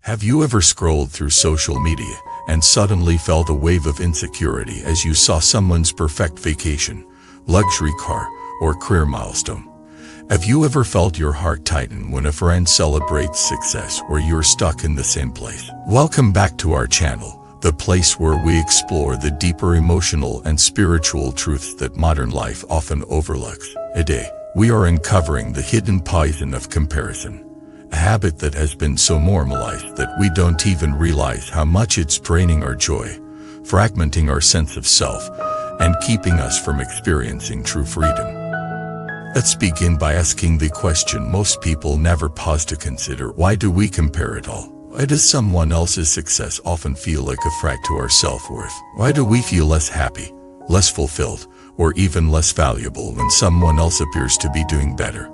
Have you ever scrolled through social media and suddenly felt a wave of insecurity as you saw someone's perfect vacation, luxury car, or career milestone? Have you ever felt your heart tighten when a friend celebrates success or you're stuck in the same place? Welcome back to our channel, the place where we explore the deeper emotional and spiritual truths that modern life often overlooks. Today, we are uncovering the hidden poison of comparison, a habit that has been so normalized that we don't even realize how much it's draining our joy, fragmenting our sense of self, and keeping us from experiencing true freedom. Let's begin by asking the question most people never pause to consider: why do we compare at all? Why does someone else's success often feel like a threat to our self-worth? Why do we feel less happy, less fulfilled, or even less valuable when someone else appears to be doing better?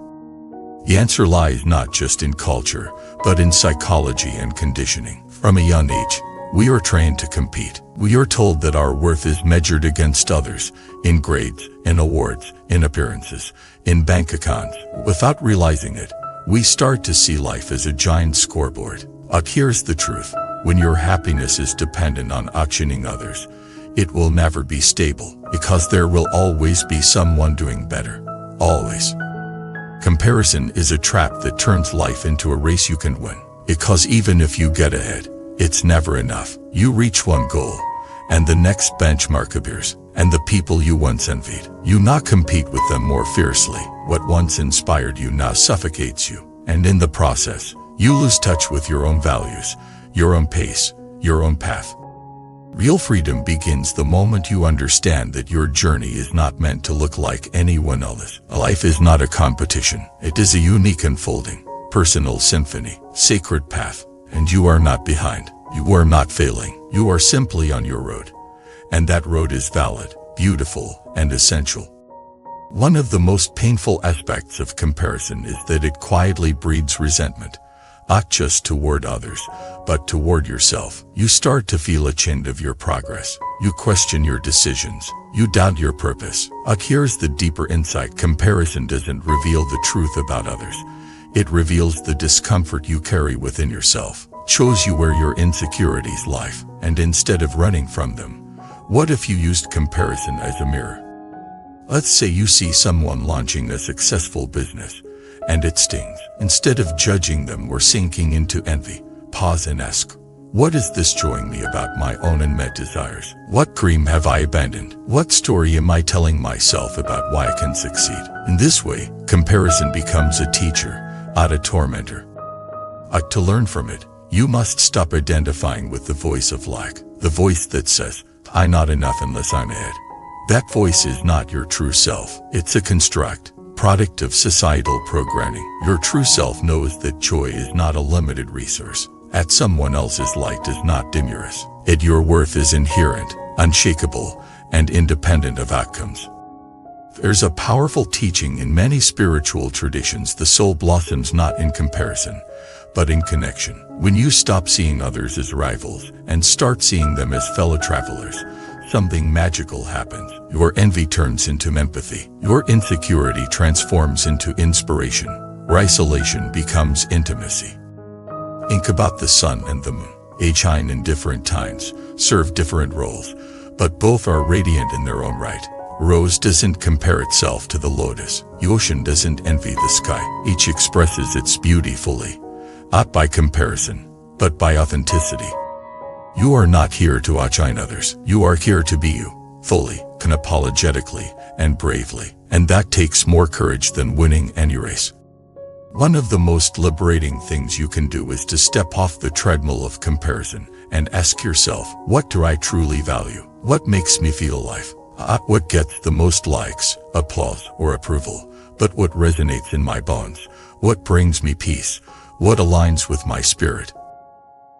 The answer lies not just in culture, but in psychology and conditioning. From a young age, we are trained to compete. We are told that our worth is measured against others, in grades, in awards, in appearances, in bank accounts. Without realizing it, we start to see life as a giant scoreboard. But here's the truth: when your happiness is dependent on auctioning others, it will never be stable, because there will always be someone doing better. Always. Comparison is a trap that turns life into a race you can win. Because even if you get ahead, it's never enough. You reach one goal, and the next benchmark appears, and the people you once envied, you now compete with them more fiercely. What once inspired you now suffocates you, and in the process, you lose touch with your own values, your own pace, your own path. Real freedom begins the moment you understand that your journey is not meant to look like anyone else's. Life is not a competition. It is a unique unfolding, personal symphony, sacred path. And you are not behind. You are not failing. You are simply on your road. And that road is valid, beautiful, and essential. One of the most painful aspects of comparison is that it quietly breeds resentment. Not just toward others, but toward yourself. You start to feel ashamed of your progress. You question your decisions. You doubt your purpose. But here's the deeper insight: comparison doesn't reveal the truth about others. It reveals the discomfort you carry within yourself. Shows you where your insecurities lie. And instead of running from them, what if you used comparison as a mirror? Let's say you see someone launching a successful business, and it stings. Instead of judging them or sinking into envy, pause and ask, what is this showing me about my own unmet desires? What dream have I abandoned? What story am I telling myself about why I can succeed? In this way, comparison becomes a teacher, not a tormentor. To learn from it, you must stop identifying with the voice of lack, the voice that says, I'm not enough unless I'm ahead. That voice is not your true self. It's a construct, product of societal programming. Your true self knows that joy is not a limited resource. At someone else's light does not dim yours. Your worth is inherent, unshakable, and independent of outcomes. There's a powerful teaching in many spiritual traditions: the soul blossoms not in comparison, but in connection. When you stop seeing others as rivals and start seeing them as fellow travelers, something magical happens. Your envy turns into empathy. Your insecurity transforms into inspiration. Your isolation becomes intimacy. Think about the sun and the moon. They shine in different times, serve different roles, but both are radiant in their own right. Rose doesn't compare itself to the lotus. The ocean doesn't envy the sky. Each expresses its beauty fully, not by comparison, but by authenticity. You are not here to outshine others. You are here to be you, fully, unapologetically, and bravely. And that takes more courage than winning any race. One of the most liberating things you can do is to step off the treadmill of comparison and ask yourself, what do I truly value? What makes me feel alive? Not what gets the most likes, applause, or approval, but what resonates in my bones, what brings me peace, what aligns with my spirit.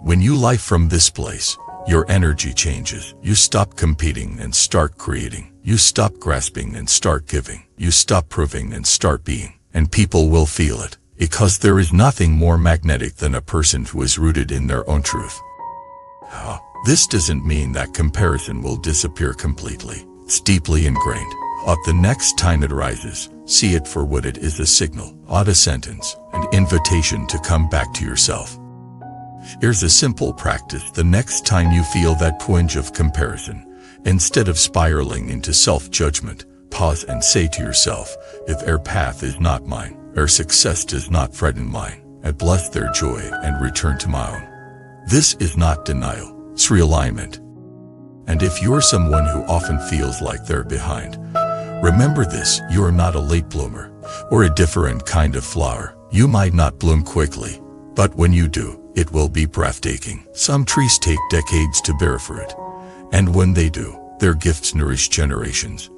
When you live from this place, your energy changes. You stop competing and start creating. You stop grasping and start giving. You stop proving and start being. And people will feel it, because there is nothing more magnetic than a person who is rooted in their own truth. This doesn't mean that comparison will disappear completely. It's deeply ingrained. But the next time it arises, see it for what it is: a signal, not a sentence, an invitation to come back to yourself. Here's a simple practice the next time you feel that twinge of comparison. Instead of spiraling into self-judgment, pause and say to yourself, if their path is not mine, their success does not threaten mine, I bless their joy and return to my own. This is not denial, it's realignment. And if you're someone who often feels like they're behind, remember this, you are not a late bloomer or a different kind of flower. You might not bloom quickly, but when you do, it will be breathtaking. Some trees take decades to bear fruit, and when they do, their gifts nourish generations.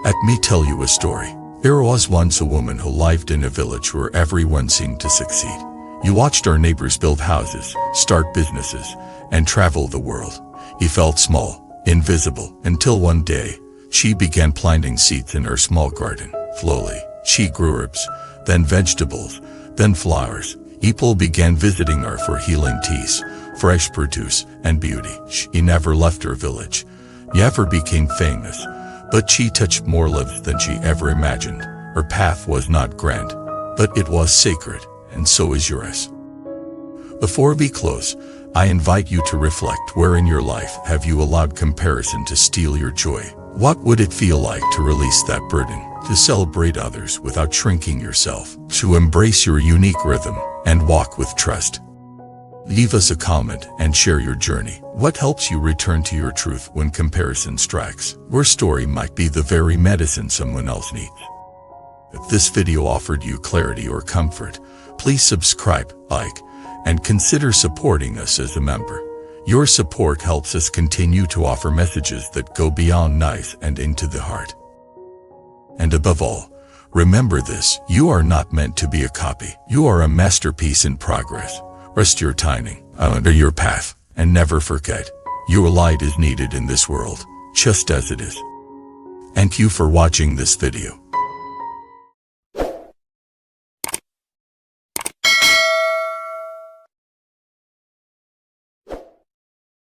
Let me tell you a story. There was once a woman who lived in a village where everyone seemed to succeed. You watched her neighbors build houses, start businesses, and travel the world. He felt small, invisible, until one day, she began planting seeds in her small garden. Slowly, she grew herbs, then vegetables, then flowers. People began visiting her for healing teas, fresh produce, and beauty. She never left her village, never became famous, but she touched more lives than she ever imagined. Her path was not grand, but it was sacred, and so is yours. Before we close, I invite you to reflect, where in your life have you allowed comparison to steal your joy? What would it feel like to release that burden, to celebrate others without shrinking yourself, to embrace your unique rhythm and walk with trust? Leave us a comment and share your journey. What helps you return to your truth when comparison strikes? Your story might be the very medicine someone else needs. If this video offered you clarity or comfort, please subscribe, like, and consider supporting us as a member. Your support helps us continue to offer messages that go beyond nice and into the heart. And above all, remember this, you are not meant to be a copy. You are a masterpiece in progress. Rest your timing, under your path, and never forget, your light is needed in this world, just as it is. Thank you for watching this video.